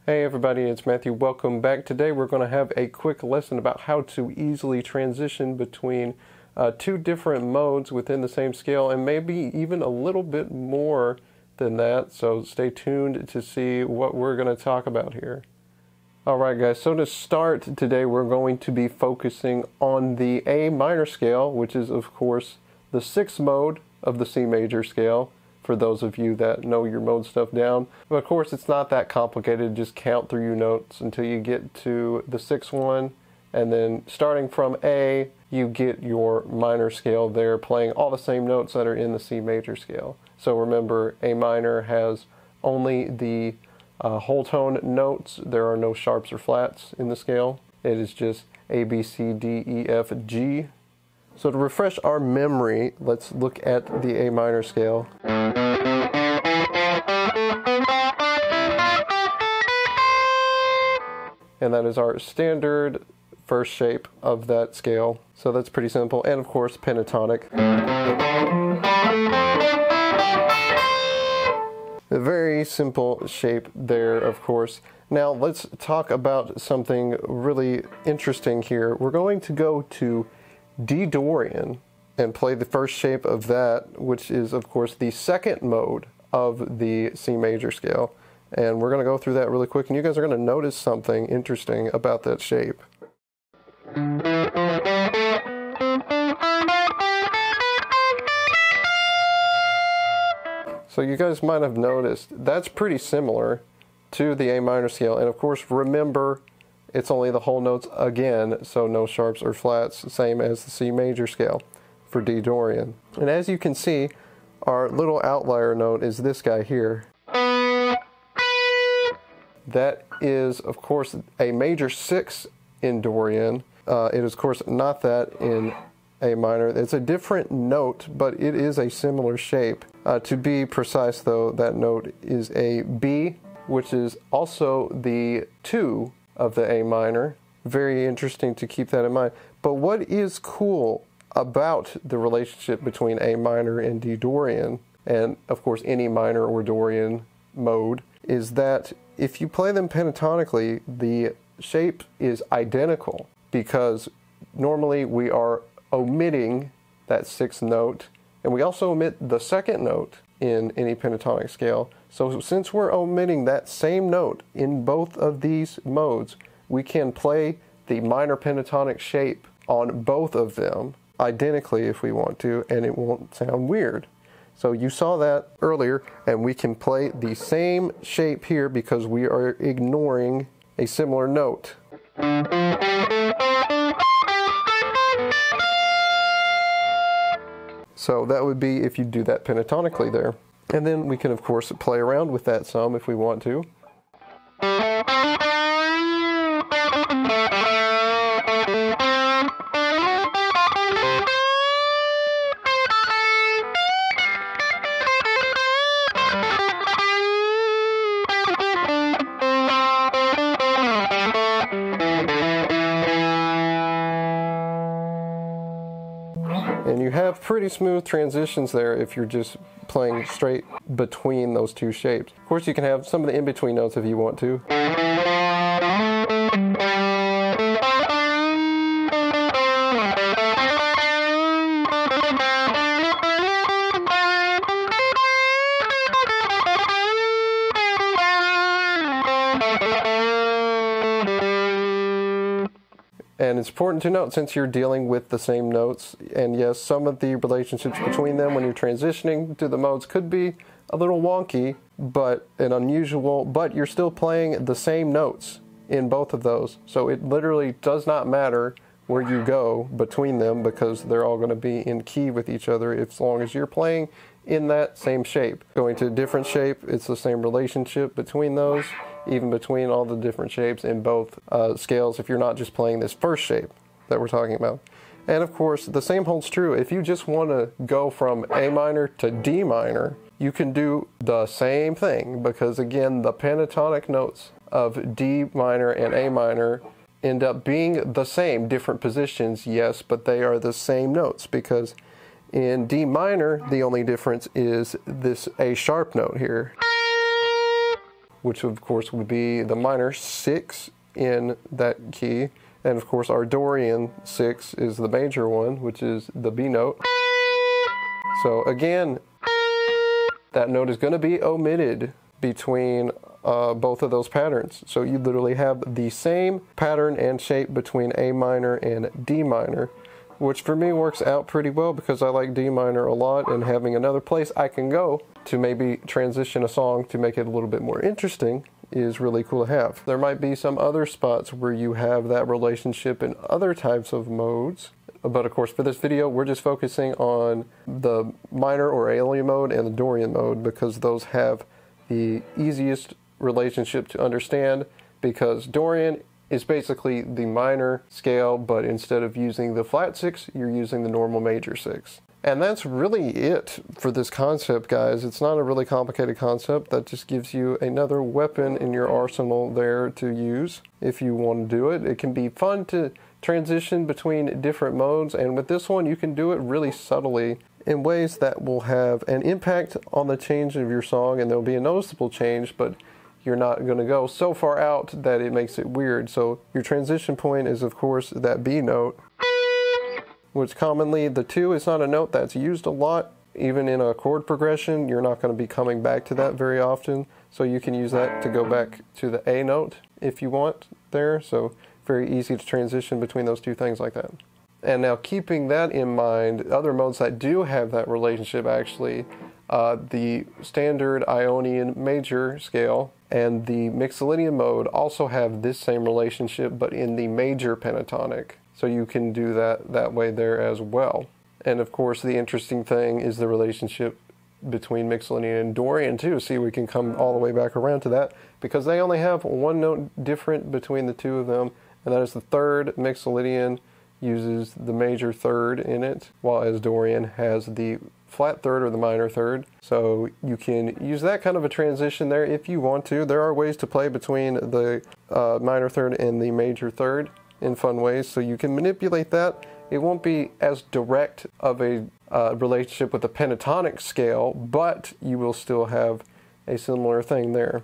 Hey everybody, it's Matthew. Welcome back. Today we're going to have a quick lesson about how to easily transition between two different modes within the same scale, and maybe even a little bit more than that. So stay tuned to see what we're going to talk about here. Alright guys, so to start today we're going to be focusing on the A minor scale, which is of course the sixth mode of the C major scale, for those of you that know your mode stuff down. But of course it's not that complicated, just count through your notes until you get to the sixth one, and then starting from A, you get your minor scale there, playing all the same notes that are in the C major scale. So remember, A minor has only the whole tone notes. There are no sharps or flats in the scale. It is just A, B, C, D, E, F, G. So to refresh our memory, let's look at the A minor scale. And that is our standard first shape of that scale. So that's pretty simple. And of course, pentatonic. A very simple shape there, of course. Now let's talk about something really interesting here. We're going to go to D Dorian and play the first shape of that, which is of course the second mode of the C major scale. And we're going to go through that really quick, and you guys are going to notice something interesting about that shape. So you guys might have noticed that's pretty similar to the A minor scale. And of course, remember, it's only the whole notes again, so no sharps or flats, same as the C major scale for D Dorian. And as you can see, our little outlier note is this guy here. That is, of course, a major 6 in Dorian. It is, of course, not that in A minor. It's a different note, but it is a similar shape. To be precise, though, that note is a B, which is also the 2 of the A minor. Very interesting to keep that in mind. But what is cool about the relationship between A minor and D Dorian, and of course any minor or Dorian mode, is that if you play them pentatonically, the shape is identical, because normally we are omitting that sixth note, and we also omit the second note in any pentatonic scale. So since we're omitting that same note in both of these modes, we can play the minor pentatonic shape on both of them identically if we want to, and it won't sound weird. So you saw that earlier, and we can play the same shape here because we are ignoring a similar note. So that would be if you do that pentatonically there. And then we can, of course, play around with that some if we want to. And you have pretty smooth transitions there if you're just playing straight between those two shapes. Of course, you can have some of the in-between notes if you want to. And it's important to note, since you're dealing with the same notes, and yes, some of the relationships between them when you're transitioning to the modes could be a little wonky, but unusual, but you're still playing the same notes in both of those. So it literally does not matter where you go between them, because they're all going to be in key with each other as long as you're playing in that same shape. Going to a different shape, it's the same relationship between those, even between all the different shapes in both scales, if you're not just playing this first shape that we're talking about. And of course, the same holds true. If you just want to go from A minor to D minor, you can do the same thing, because again, the pentatonic notes of D minor and A minor end up being the same, different positions, yes, but they are the same notes, because in D minor, the only difference is this A sharp note here. which of course would be the minor 6 in that key. And of course our Dorian 6 is the major one, which is the B note. So again, that note is going to be omitted between both of those patterns. So you literally have the same pattern and shape between A minor and D minor, which for me works out pretty well because I like D minor a lot, and having another place I can go to maybe transition a song to make it a little bit more interesting is really cool to have. There might be some other spots where you have that relationship in other types of modes, but of course for this video we're just focusing on the minor or alien mode and the Dorian mode because those have the easiest relationship to understand, because Dorian is basically the minor scale, but instead of using the flat 6, you're using the normal major 6. And that's really it for this concept, guys. It's not a really complicated concept. That just gives you another weapon in your arsenal there to use if you want to do it. It can be fun to transition between different modes, and with this one you can do it really subtly in ways that will have an impact on the change of your song, and there'll be a noticeable change, but you're not going to go so far out that it makes it weird. So your transition point is of course that B note, which commonly the 2 is not a note that's used a lot. Even in a chord progression, you're not going to be coming back to that very often, so you can use that to go back to the A note if you want there. So very easy to transition between those two things like that. And now, keeping that in mind, other modes that do have that relationship actually, the standard Ionian major scale and the Mixolydian mode also have this same relationship, but in the major pentatonic. So you can do that way there as well. And of course, the interesting thing is the relationship between Mixolydian and Dorian too. See, we can come all the way back around to that because they only have one note different between the two of them, and that is the third. Mixolydian uses the major third in it, while as Dorian has the flat third or the minor third. So you can use that kind of a transition there if you want to. There are ways to play between the minor third and the major third in fun ways, so you can manipulate that. It won't be as direct of a relationship with the pentatonic scale, but you will still have a similar thing there.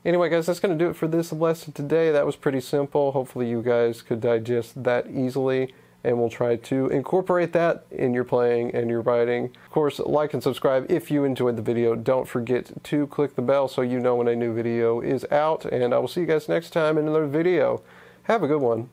Anyway, guys, that's going to do it for this lesson today. That was pretty simple. Hopefully you guys could digest that easily, and we'll try to incorporate that in your playing and your writing. Of course, like and subscribe if you enjoyed the video. Don't forget to click the bell so you know when a new video is out, and I will see you guys next time in another video. Have a good one.